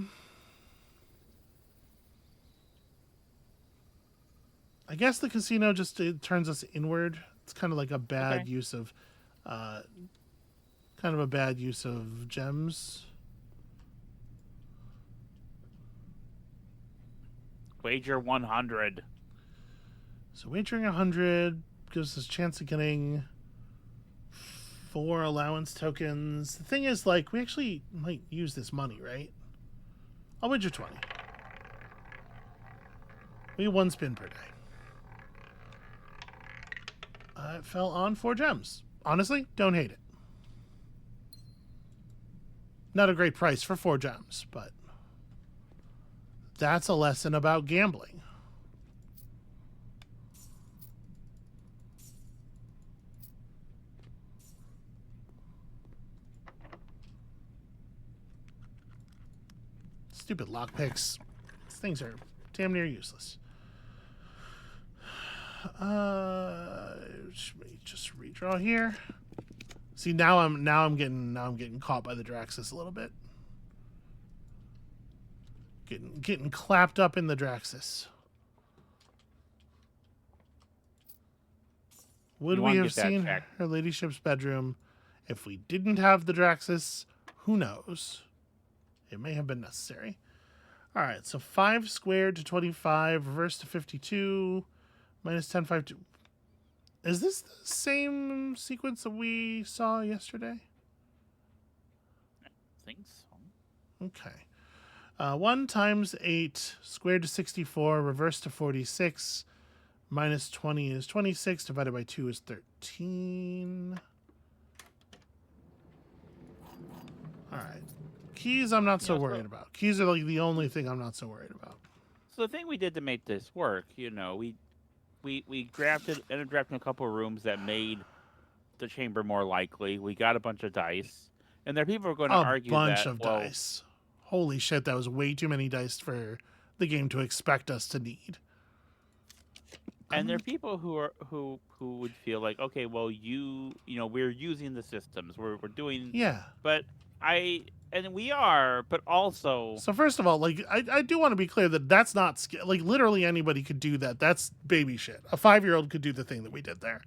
guess the casino just turns us inward. It's kind of like a bad use of, gems. Wager 100. So wagering 100 gives us a chance of getting 4 allowance tokens. The thing is, like, we actually might use this money, right? I'll wager 20. We get 1 spin per day. It fell on 4 gems. Honestly, don't hate it. Not a great price for 4 gems, but that's a lesson about gambling. Stupid lockpicks. These things are damn near useless. Should we just redraw here? See, now I'm getting caught by the Draxus a little bit. Getting clapped up in the Draxus. Would we have seen her ladyship's bedroom if we didn't have the Draxus? Who knows? It may have been necessary. All right, so 5 squared to 25, reverse to 52, minus 10, 5, 2. Is this the same sequence that we saw yesterday? I think so. Okay. 1 times 8, squared to 64, reverse to 46, minus 20 is 26, divided by 2 is 13. All right. Keys I'm not so worried about. Keys are like the only thing I'm not so worried about. So the thing we did to make this work, we ended up drafting a couple of rooms that made the chamber more likely. We got a bunch of dice. And there are people who are going to argue that... A bunch of dice. Holy shit, that was way too many dice for the game to expect us to need. And there are people who would feel like, okay, well, we're using the systems. We're doing... Yeah. But and we are, but also... So first of all, like, I do want to be clear that that's not skill. Like, literally anybody could do that. That's baby shit. A 5-year-old could do the thing that we did there.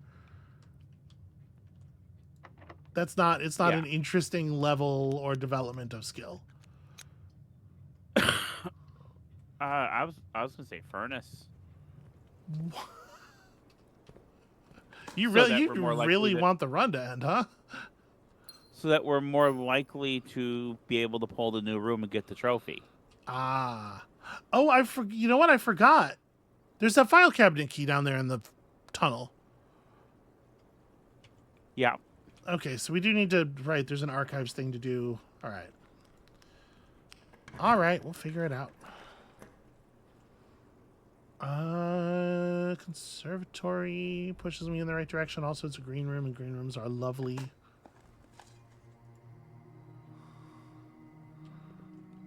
It's not an interesting level or development of skill. I was gonna say furnace. You really want the run to end, huh? So that we're more likely to be able to pull the new room and get the trophy. Ah. Oh, you know what? I forgot. There's that file cabinet key down there in the tunnel. Yeah. Okay, so we do need to... Right, there's an archives thing to do. All right. All right, we'll figure it out. Conservatory pushes me in the right direction. Also, it's a green room, and green rooms are lovely.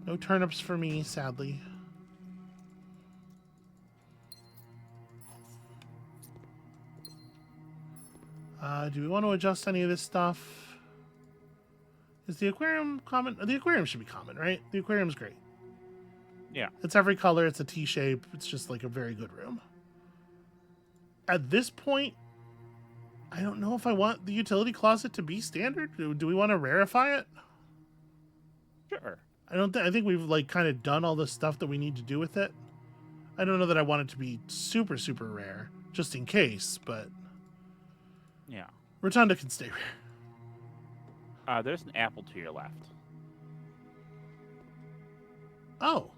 No turnips for me, sadly. Do we want to adjust any of this stuff? Is the aquarium common? The aquarium should be common, right? The aquarium's great. Yeah. It's every color. It's a T-shape. It's just like a very good room. At this point, I don't know if I want the utility closet to be standard. Do we want to rarefy it? Sure. I think we've like kind of done all the stuff that we need to do with it. I don't know that I want it to be super, super rare, just in case, but yeah. Rotunda can stay rare. There's an apple to your left. Oh.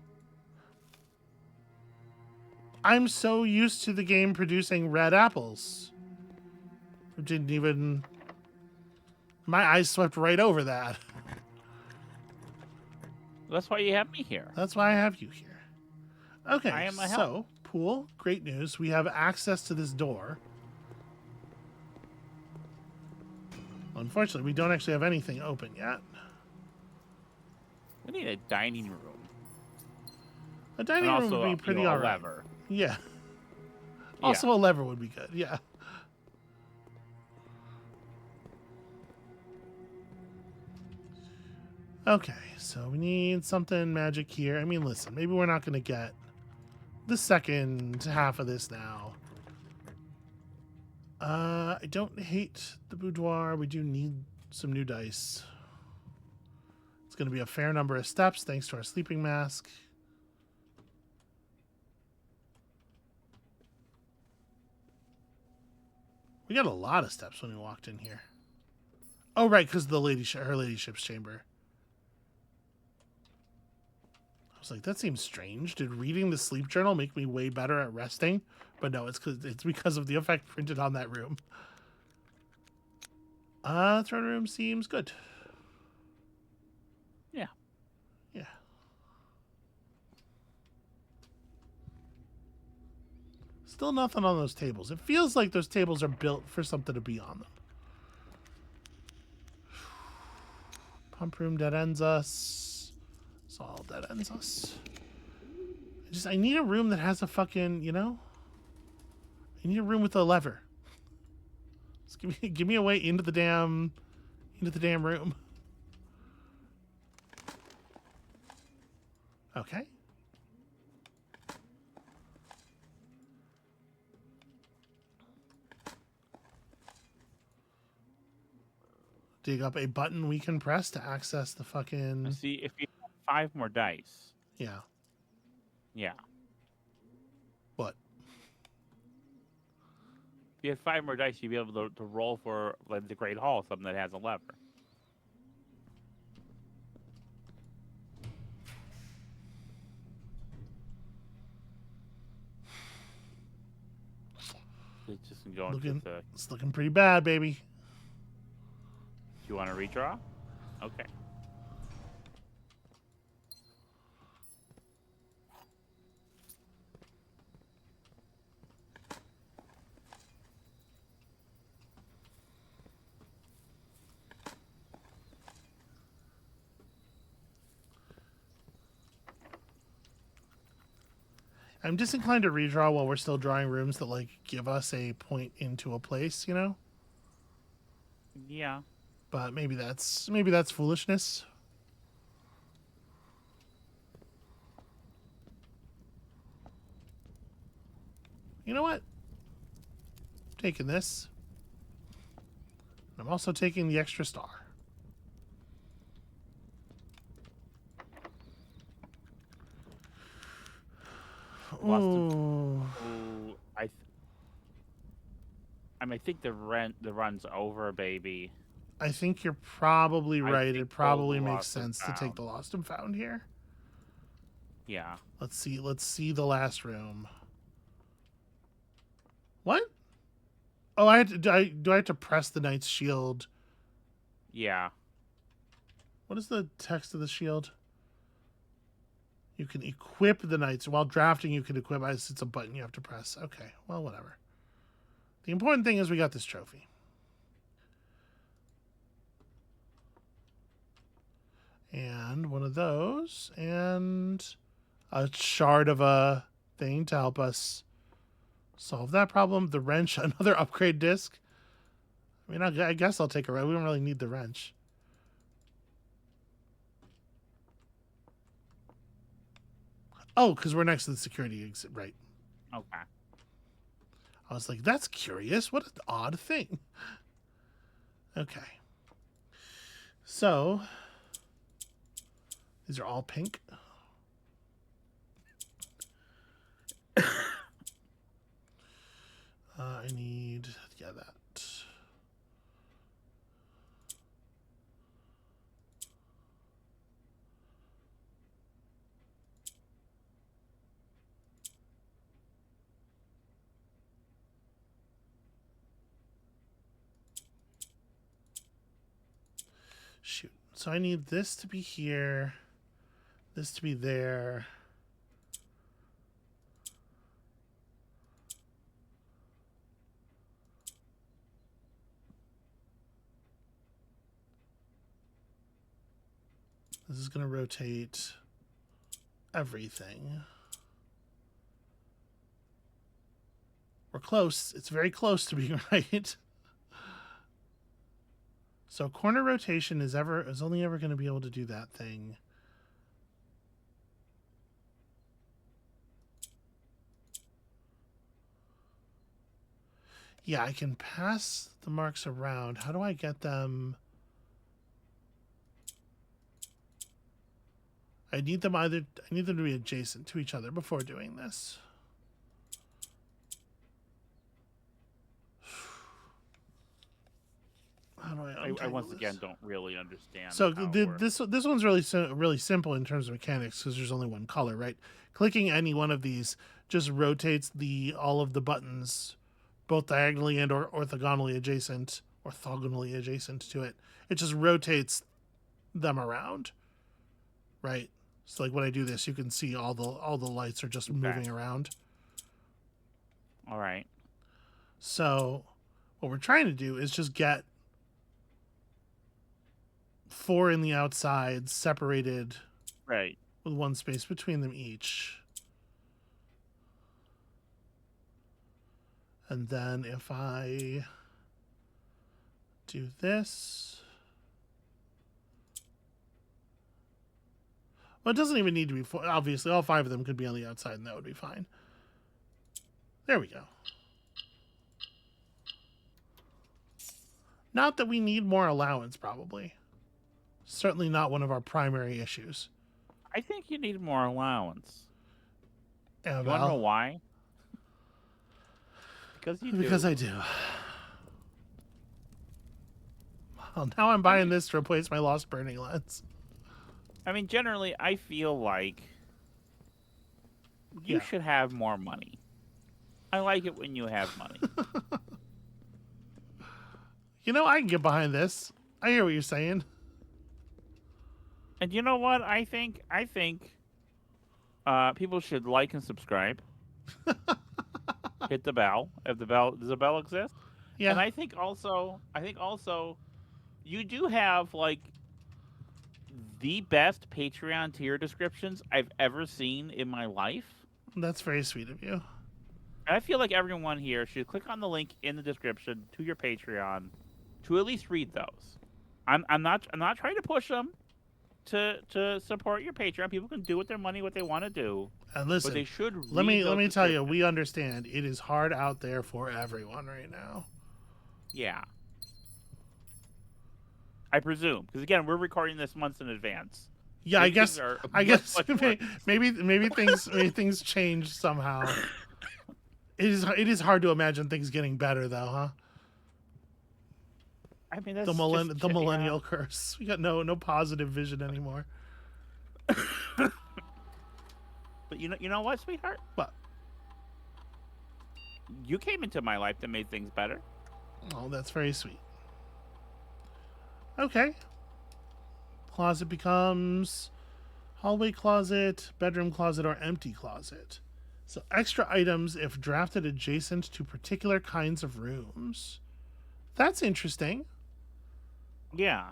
I'm so used to the game producing red apples. I didn't even... My eyes swept right over that. That's why you have me here. That's why I have you here. Okay, I am a help. So, pool, great news. We have access to this door. Unfortunately, we don't actually have anything open yet. We need a dining room. A dining room would be pretty alright. Lever. Yeah. Also, a lever would be good. Yeah. Okay, so we need something magic here. I mean, listen, maybe we're not going to get the second half of this now. I don't hate the boudoir. We do need some new dice. It's going to be a fair number of steps thanks to our sleeping mask. We got a lot of steps when we walked in here. Oh, right, because the her ladyship's chamber. I was like, that seems strange. Did reading the sleep journal make me way better at resting? But no, it's because of the effect printed on that room. Throne room seems good. Yeah. Yeah. Still nothing on those tables. It feels like those tables are built for something to be on them. Pump room dead ends us. It's all dead ends us. I need a room that has a fucking, you know? I need a room with a lever. Just give me a way into the damn room. Okay. Dig up a button we can press to access the fucking... Let's see if you have 5 more dice. Yeah. Yeah. What? If you had 5 more dice, you'd be able to roll for like the Great Hall, something that has a lever. It's just going It's looking pretty bad, baby. Do you want to redraw? Okay. I'm disinclined to redraw while we're still drawing rooms that like give us a point into a place, you know? Yeah. But maybe that's foolishness. You know what? I'm taking this. I'm also taking the extra star. Ooh. I think the run's over, baby. I think you're probably right. It probably makes Lost and sense to take the lost and found here. Yeah. Let's see the last room. What? Oh, do I have to press the knight's shield? Yeah. What is the text of the shield? You can equip the knights. While drafting, you can equip. It's a button you have to press. Okay, well, whatever. The important thing is we got this trophy. And one of those. And a shard of a thing to help us solve that problem. The wrench, another upgrade disc. I mean, I guess I'll take a wrench. We don't really need the wrench. Oh, because we're next to the security exit, right? Okay. I was like, that's curious. What an odd thing. Okay. So, these are all pink. I need, yeah, that. Shoot. So I need this to be here, this to be there. This is going to rotate everything. We're close. It's very close to being right. So corner rotation is only ever going to be able to do that thing. Yeah, I can pass the marks around. How do I get them? I need them to be adjacent to each other before doing this. How do I I untangle once this? again don't really understand. So how it works. this one's really simple in terms of mechanics because there's only one color, right? Clicking any one of these just rotates all of the buttons, both diagonally and or orthogonally adjacent to it. It just rotates them around, right? So like when I do this, you can see all the lights are just moving around. All right. So what we're trying to do is just get 4 in the outside separated, Right. with one space between them each. And then if I do this, well, it doesn't even need to be 4. Obviously, all 5 of them could be on the outside, and that would be fine. There we go. Not that we need more allowance, probably. Certainly not one of our primary issues. I think you need more allowance. Amabel. You want to know why? Because I do. Well, now I'm buying this to replace my lost burning lens. I mean, generally, I feel like you should have more money. I like it when you have money. You know, I can get behind this. I hear what you're saying. And you know what? I think people should like and subscribe. Hit the bell. Does the bell exist? Yeah. And I think also you do have like the best Patreon tier descriptions I've ever seen in my life. That's very sweet of you. And I feel like everyone here should click on the link in the description to your Patreon to at least read those. I'm not trying to push them to support your Patreon. People can do with their money what they want to do. And listen, but they should let me tell you, we understand it is hard out there for everyone right now. Yeah. I presume, because again, we're recording this months in advance. Yeah, I guess maybe things change somehow. It is hard to imagine things getting better though, huh? I mean, that's the millennial curse. We got no positive vision anymore. But you know what, sweetheart? What? You came into my life that made things better. Oh, that's very sweet. Okay. Closet becomes hallway closet, bedroom closet, or empty closet. So extra items if drafted adjacent to particular kinds of rooms. That's interesting. Yeah.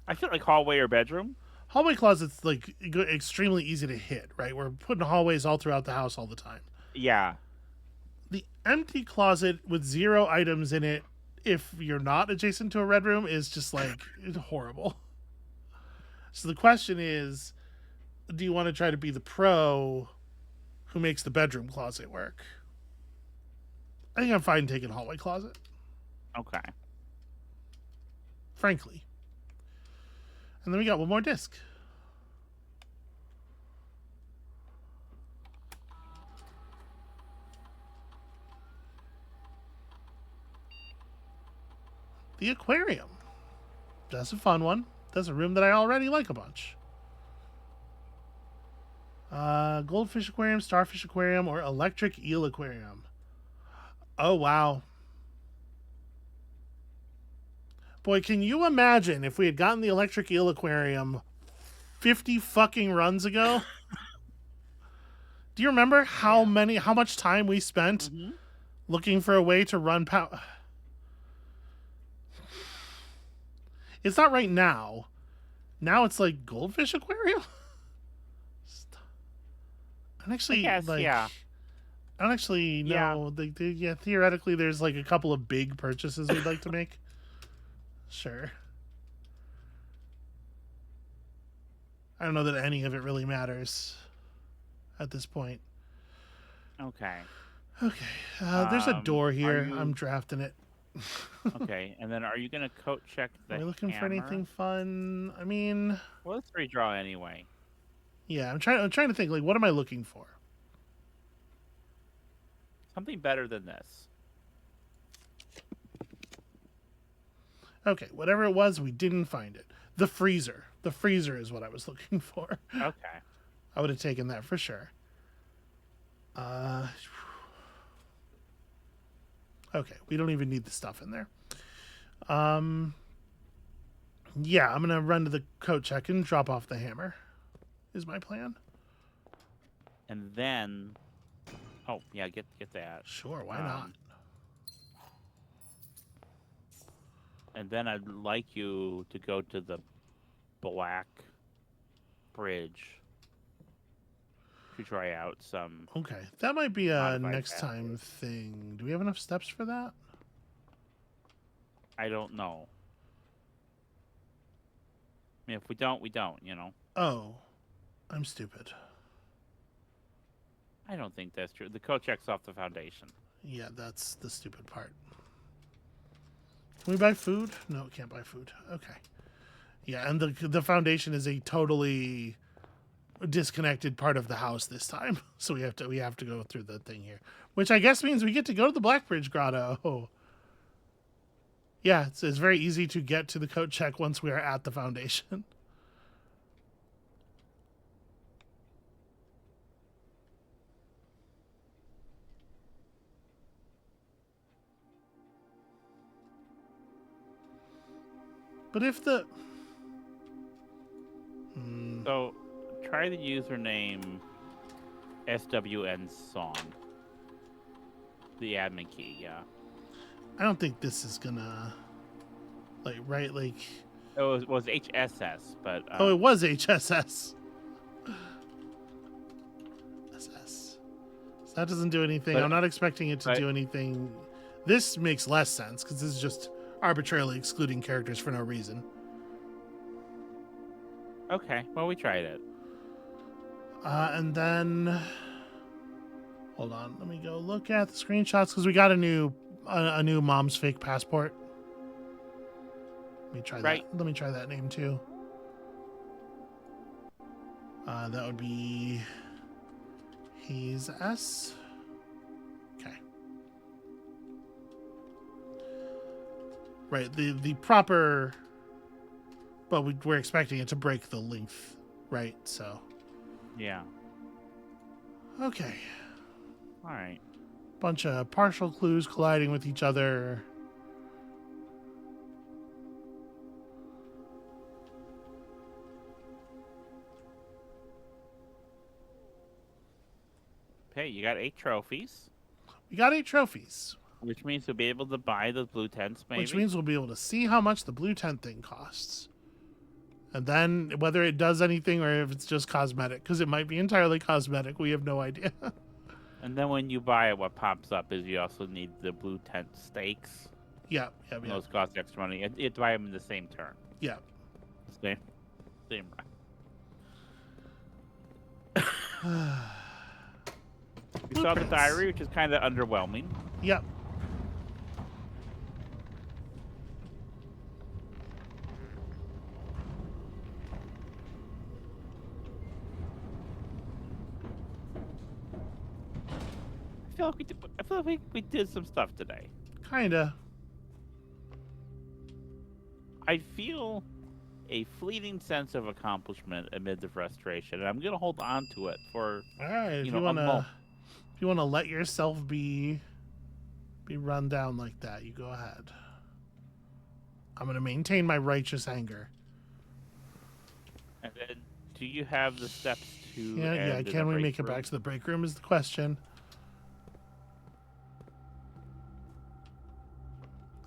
I feel like hallway or bedroom. Hallway closet's like extremely easy to hit, right? We're putting hallways all throughout the house all the time. Yeah. The empty closet with 0 items in it, if you're not adjacent to a red room, is just like horrible. So the question is, do you want to try to be the pro who makes the bedroom closet work? I think I'm fine taking hallway closet. Okay. Frankly. And then we got one more disc. The aquarium. That's a fun one. That's a room that I already like a bunch. Goldfish aquarium, starfish aquarium, or electric eel aquarium. Oh, wow. Boy, can you imagine if we had gotten the electric eel aquarium 50 fucking runs ago? Do you remember how much time we spent looking for a way to run power? It's not right now. Now it's like goldfish aquarium? And actually, I don't actually know. Yeah. Theoretically, there's like a couple of big purchases we'd like to make. Sure. I don't know that any of it really matters at this point. Okay. Okay. There's a door here. I'm drafting it. Okay, and then are you gonna coat check the Are we looking hammer? for anything fun? I mean, well, let's redraw anyway. Yeah, I'm trying to think, like, what am I looking for? Something better than this. Okay, whatever it was, we didn't find it. The freezer. The freezer is what I was looking for. Okay. I would have taken that for sure. Okay, we don't even need the stuff in there. Yeah, I'm gonna run to the coat check and drop off the hammer. Is my plan. And then, oh yeah, get that. Sure, why not? And then I'd like you to go to the Black Bridge to try out some. Okay, that might be a modified next time pathways. thing. Do we have enough steps for that? I don't know. I mean, if we don't, we don't. You know. Oh, I'm stupid. I don't think that's true. The code checks off the foundation. Yeah, that's the stupid part. Can we buy food? No, we can't buy food. Okay. Yeah, and the foundation is a totally disconnected part of the house this time. So we have to go through the thing here. Which I guess means we get to go to the Blackbridge Grotto. Yeah, it's very easy to get to the coat check once we are at the foundation. But if the... So, try the username SWN song. The admin key, yeah. I don't think this is gonna... Like, right, like... It was HSS, but... oh, it was HSS. SS. So that doesn't do anything. But- I'm not expecting it to do anything. This makes less sense, because this is just arbitrarily excluding characters for no reason. Okay, well, we tried it. And then... Hold on, let me go look at the screenshots, because we got a new mom's fake passport. Let me try that. Let me try that name, too. That would be... He's S. Okay. Right, the proper... But we're expecting it to break the length, right? So... Yeah. Okay. All right. Bunch of partial clues colliding with each other. Hey, you got 8 trophies. We got 8 trophies. Which means we'll be able to buy those blue tents, maybe. Which means we'll be able to see how much the blue tent thing costs. And then whether it does anything or if it's just cosmetic. Because it might be entirely cosmetic. We have no idea. And then when you buy it, what pops up is you also need the blue tent stakes. Yeah. Those cost extra money. You buy them in the same turn. Yeah. Same run. We saw the diary, which is kind of underwhelming. Yep. I feel like we did some stuff today. Kinda. I feel a fleeting sense of accomplishment amid the frustration, and I'm gonna hold on to it for. All right. If you wanna let yourself be run down like that, you go ahead. I'm gonna maintain my righteous anger. And then, do you have the steps to? Yeah. Can we make it back to the break room? Is the question.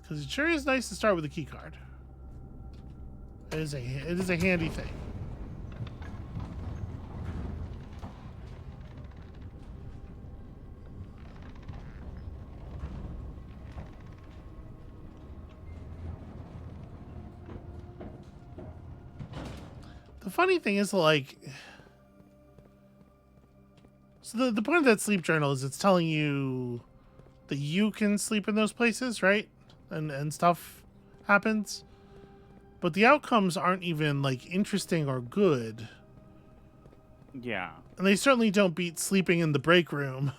Because it sure is nice to start with a key card. It is a handy thing. The funny thing is, like, so the point of that sleep journal is it's telling you that you can sleep in those places, right? And stuff happens. But the outcomes aren't even, like, interesting or good. Yeah. And they certainly don't beat sleeping in the break room.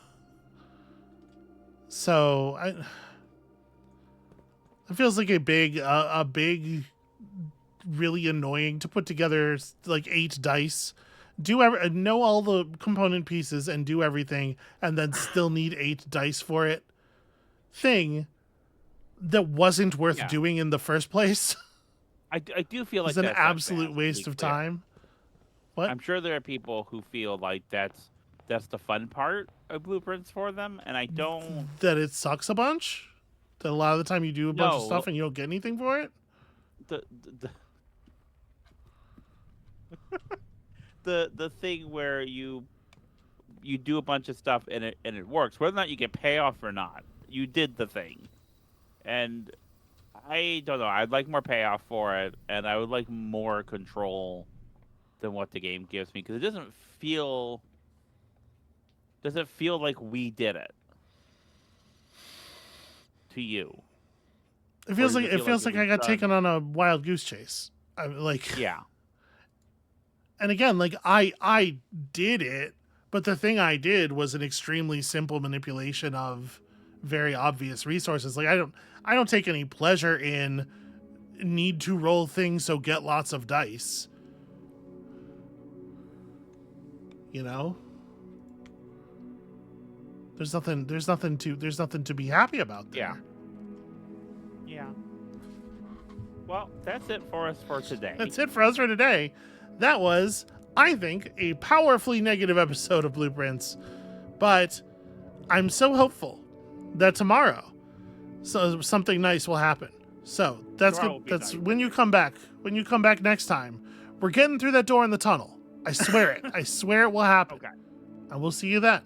So, It feels like a big, really annoying to put together like 8 dice, know all the component pieces and do everything, and then still need 8 dice for it. Thing that wasn't worth Yeah. doing in the first place. I do feel like It's an that's absolute advanced, to waste be of clear. time. What? I'm sure there are people who feel like that's the fun part of blueprints for them, and I don't. That it sucks a bunch? That a lot of the time you do a bunch of stuff No, and you don't get anything for it? the the thing where you do a bunch of stuff and it works, whether or not you get payoff or not, you did the thing, and I don't know. I'd like more payoff for it, and I would like more control than what the game gives me, because it doesn't feel like we did it to you. It feels like it was I got done? taken on a wild goose chase. Yeah, And again, like I did it, but the thing I did was an extremely simple manipulation of very obvious resources. Like I don't take any pleasure in need to roll things, so get lots of dice. You know? There's nothing to be happy about there. yeah. Well, that's it for us for today. That's it for us for today. That was, I think, a powerfully negative episode of Blueprints, but I'm so hopeful that tomorrow something nice will happen. So that's Tomorrow good. will be That's nice. when you come back. When you come back next time, we're getting through that door in the tunnel. I swear it. I swear it will happen. Okay. And we'll see you then.